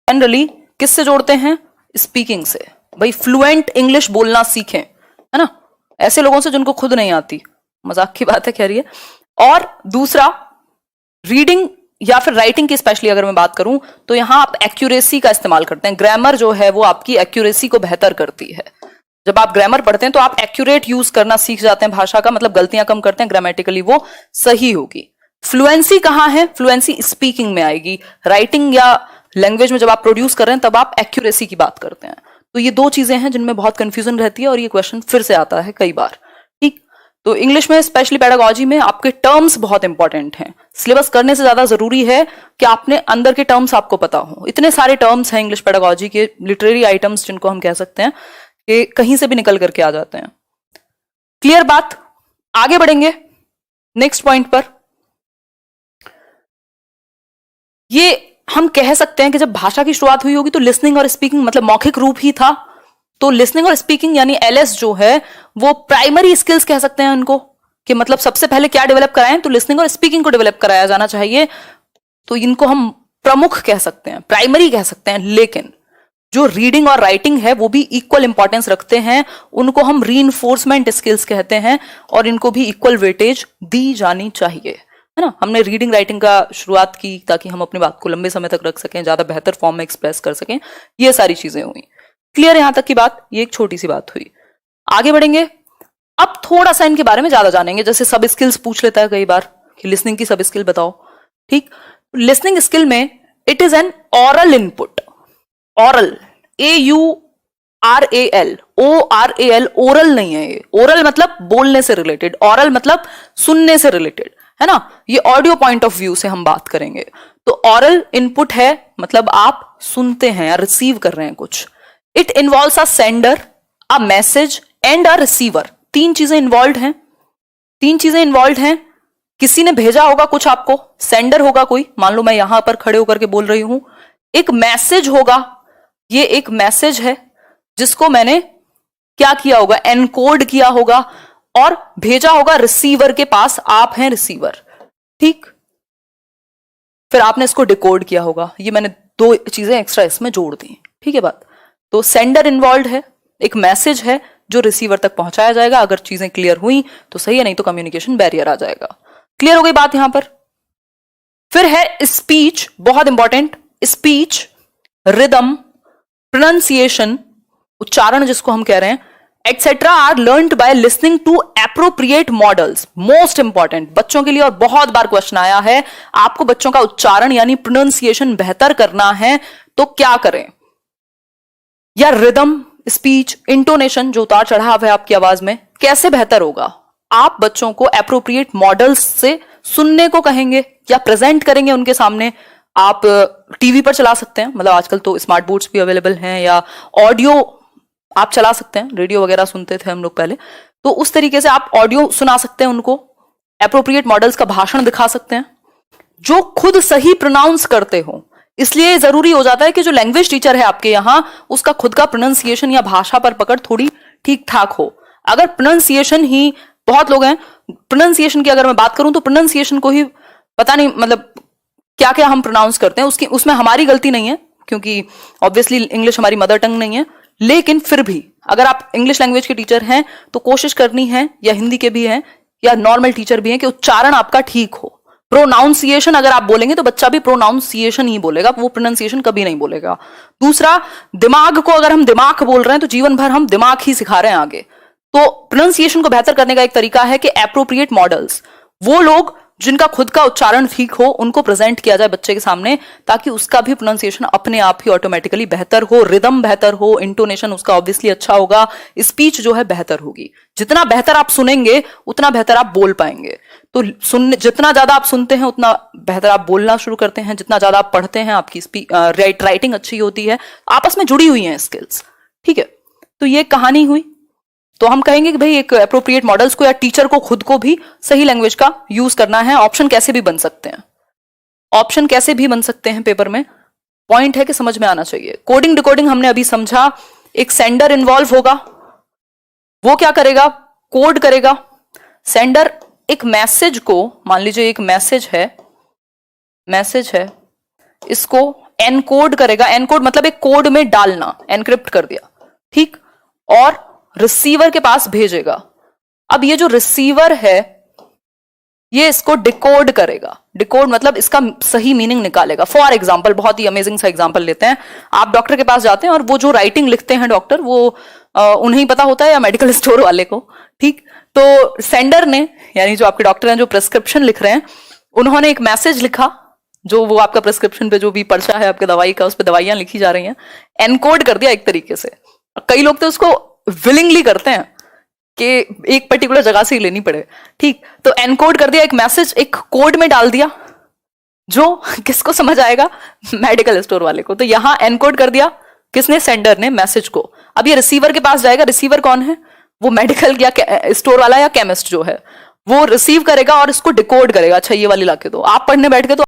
Generally किससे जोड़ते हैं? स्पीकिंग से। भाई फ्लुएंट इंग्लिश बोलना सीखें, है ना, ऐसे लोगों से जिनको खुद नहीं आती। मजाक की बात है, कह रही है। और दूसरा, रीडिंग या फिर राइटिंग की स्पेशली अगर मैं बात करूं तो यहां आप एक्यूरेसी का इस्तेमाल करते हैं। ग्रामर जो है वो आपकी एक्यूरेसी को बेहतर करती है। जब आप ग्रामर पढ़ते हैं तो आप एक्यूरेट यूज करना सीख जाते हैं भाषा का, मतलब गलतियां कम करते हैं, ग्रामेटिकली वो सही होगी। फ्लुएंसी कहां है? फ्लुएंसी स्पीकिंग में आएगी। राइटिंग या लैंग्वेज में जब आप प्रोड्यूस कर रहे हैं तब आप एक्यूरेसी की बात करते हैं। तो ये दो चीजें हैं जिनमें बहुत कंफ्यूजन रहती है और ये क्वेश्चन फिर से आता है कई बार। ठीक, तो इंग्लिश में स्पेशली पेडागोजी में आपके टर्म्स बहुत इंपॉर्टेंट हैं। सिलेबस करने से ज्यादा जरूरी है कि आपने अंदर के टर्म्स आपको पता हो। इतने सारे टर्म्स हैं इंग्लिश पेडागोजी के, लिटरेरी आइटम्स जिनको हम कह सकते हैं, कि कहीं से भी निकल करके आ जाते हैं। क्लियर बात? आगे बढ़ेंगे नेक्स्ट पॉइंट पर। ये हम कह सकते हैं कि जब भाषा की शुरुआत हुई होगी तो लिसनिंग और स्पीकिंग मतलब मौखिक रूप ही था। तो लिसनिंग और स्पीकिंग यानी एलएस जो है वो प्राइमरी स्किल्स कह सकते हैं उनको, कि मतलब सबसे पहले क्या डेवलप कराएं, तो लिसनिंग और स्पीकिंग को डेवलप कराया जाना चाहिए। तो इनको हम प्रमुख कह सकते हैं, प्राइमरी कह सकते हैं। लेकिन जो रीडिंग और राइटिंग है वो भी इक्वल इंपॉर्टेंस रखते हैं। उनको हम रीइंफोर्समेंट स्किल्स कहते हैं और इनको भी इक्वल वेटेज दी जानी चाहिए, है ना। हमने रीडिंग राइटिंग का शुरुआत की ताकि हम अपनी बात को लंबे समय तक रख सकें, ज्यादा बेहतर फॉर्म में एक्सप्रेस कर सकें। ये सारी चीजें हुई। क्लियर यहां तक की बात? ये एक छोटी सी बात हुई। आगे बढ़ेंगे। अब थोड़ा सा इनके बारे में ज्यादा जानेंगे। जैसे सब स्किल्स पूछ लेता है कई बार कि लिसनिंग की सब स्किल बताओ। ठीक, लिसनिंग स्किल में it is an aural input. Aural, AURAL, ORAL, oral नहीं है ये। ओरल मतलब बोलने से रिलेटेड, ऑरल मतलब सुनने से रिलेटेड, है ना। ये ऑडियो पॉइंट ऑफ व्यू से हम बात करेंगे। तो ऑरल इनपुट है मतलब आप सुनते हैं या रिसीव कर रहे हैं कुछ। It involves a sender, a message and a receiver. तीन चीजें इन्वॉल्व हैं। किसी ने भेजा होगा कुछ आपको, सेंडर होगा कोई, मान लो मैं यहां पर खड़े होकर के बोल रही हूं। एक मैसेज होगा, ये एक मैसेज है जिसको मैंने क्या किया होगा, एनकोड किया होगा और भेजा होगा रिसीवर के पास। आप हैं रिसीवर, ठीक। फिर आपने इसको डिकोड किया होगा। ये मैंने दो चीजें एक्स्ट्रा इसमें जोड़ दी, ठीक है बात। तो सेंडर इन्वॉल्व है, एक मैसेज है जो रिसीवर तक पहुंचाया जाएगा। अगर चीजें क्लियर हुई तो सही है, नहीं तो कम्युनिकेशन बैरियर आ जाएगा। क्लियर हो गई बात यहां पर? फिर है स्पीच, बहुत इंपॉर्टेंट। स्पीच, रिदम, प्रोनाउंसिएशन, उच्चारण जिसको हम कह रहे हैं, etcetera are learned by listening to appropriate models. Most important बच्चों के लिए, और बहुत बार क्वेश्चन आया है, आपको बच्चों का उच्चारण यानी प्रोनाउंसिएशन बेहतर करना है तो क्या करें? या रिदम, स्पीच, इंटोनेशन, जो उतार चढ़ाव है आपकी आवाज में, कैसे बेहतर होगा? आप बच्चों को एप्रोप्रिएट मॉडल्स से सुनने को कहेंगे या प्रेजेंट करेंगे उनके सामने। आप टीवी पर चला सकते हैं, मतलब आजकल तो स्मार्ट बोर्ड्स भी अवेलेबल हैं, या ऑडियो आप चला सकते हैं। रेडियो वगैरह सुनते थे हम लोग पहले, तो उस तरीके से आप ऑडियो सुना सकते हैं उनको। एप्रोप्रिएट मॉडल्स का भाषण दिखा सकते हैं जो खुद सही प्रोनाउंस करते हो। इसलिए जरूरी हो जाता है कि जो लैंग्वेज टीचर है आपके यहाँ, उसका खुद का प्रोनाउंसिएशन या भाषा पर पकड़ थोड़ी ठीक ठाक हो। अगर प्रोनाउंसिएशन ही, बहुत लोग हैं प्रोनाउंसिएशन की अगर मैं बात करूं तो प्रोनाउंसिएशन को ही पता नहीं, मतलब क्या क्या हम प्रोनाउंस करते हैं, उसमें हमारी गलती नहीं है क्योंकि ऑब्वियसली इंग्लिश हमारी मदर टंग नहीं है। लेकिन फिर भी अगर आप इंग्लिश लैंग्वेज के टीचर हैं तो कोशिश करनी है, या हिंदी के भी हैं या नॉर्मल टीचर भी हैं, कि उच्चारण आपका ठीक हो। प्रोनाउंसिएशन अगर आप बोलेंगे तो बच्चा भी प्रोनाउंसिएशन ही बोलेगा, वो प्रोनाउंसिएशन कभी नहीं बोलेगा। दूसरा, दिमाग को अगर हम दिमाग बोल रहे हैं तो जीवन भर हम दिमाग ही सिखा रहे हैं आगे। तो प्रोनाउंसिएशन को बेहतर करने का एक तरीका है कि एप्रोप्रिएट मॉडल्स, वो लोग जिनका खुद का उच्चारण ठीक हो, उनको प्रेजेंट किया जाए बच्चे के सामने, ताकि उसका भी प्रोनाउंसिएशन अपने आप ही ऑटोमेटिकली बेहतर हो, रिदम बेहतर हो, इंटोनेशन उसका ऑब्वियसली अच्छा होगा, स्पीच जो है बेहतर होगी। जितना बेहतर आप सुनेंगे उतना बेहतर आप बोल पाएंगे। तो जितना ज्यादा आप सुनते हैं उतना बेहतर आप बोलना शुरू करते हैं। जितना ज्यादा आप पढ़ते हैं आपकी राइटिंग अच्छी होती है। आपस में जुड़ी हुई हैं स्किल्स, ठीक है। तो ये कहानी हुई। तो हम कहेंगे कि भाई एक एप्रोप्रिएट मॉडल्स को या टीचर को खुद को भी सही लैंग्वेज का यूज करना है। ऑप्शन कैसे भी बन सकते हैं, ऑप्शन कैसे भी बन सकते हैं पेपर में। पॉइंट है कि समझ में आना चाहिए। कोडिंग डिकोडिंग हमने अभी समझा। एक सेंडर इन्वॉल्व होगा, वो क्या करेगा, कोड करेगा। सेंडर एक मैसेज को, मान लीजिए एक मैसेज है, इसको एनकोड करेगा, एनकोड मतलब एक कोड में डालना, एनक्रिप्ट कर दिया, ठीक, और रिसीवर के पास भेजेगा। अब ये जो रिसीवर है ये इसको डिकोड करेगा, डिकोड मतलब इसका सही मीनिंग निकालेगा। फॉर एग्जाम्पल, बहुत ही अमेजिंग सा एग्जाम्पल लेते हैं, आप डॉक्टर के पास जाते हैं और वो जो राइटिंग लिखते हैं डॉक्टर, वो उन्हें ही पता होता है या मेडिकल स्टोर वाले को, ठीक। तो सेंडर ने, यानी जो आपके डॉक्टर हैं जो प्रिस्क्रिप्शन लिख रहे हैं, उन्होंने एक मैसेज लिखा, जो वो आपका प्रिस्क्रिप्शन पे जो भी पर्चा है आपके दवाई का, उस पर दवाइयां लिखी जा रही हैं, एनकोड कर दिया एक तरीके से। कई लोग तो उसको विलिंगली करते हैं कि एक पर्टिकुलर जगह से ही लेनी पड़े, ठीक। तो एनकोड कर दिया, एक मैसेज एक कोड में डाल दिया, जो किसको समझ आएगा, मेडिकल स्टोर वाले को। तो यहां एनकोड कर दिया किसने, सेंडर ने, मैसेज को। अब ये रिसीवर के पास जाएगा, रिसीवर कौन है, वो मेडिकल या स्टोर वाला या केमिस्ट जो है, वो रिसीव करेगा और इसको डिकोड करेगा। अच्छा ये वाली लाके दो, आप पढ़ने बैठ के तो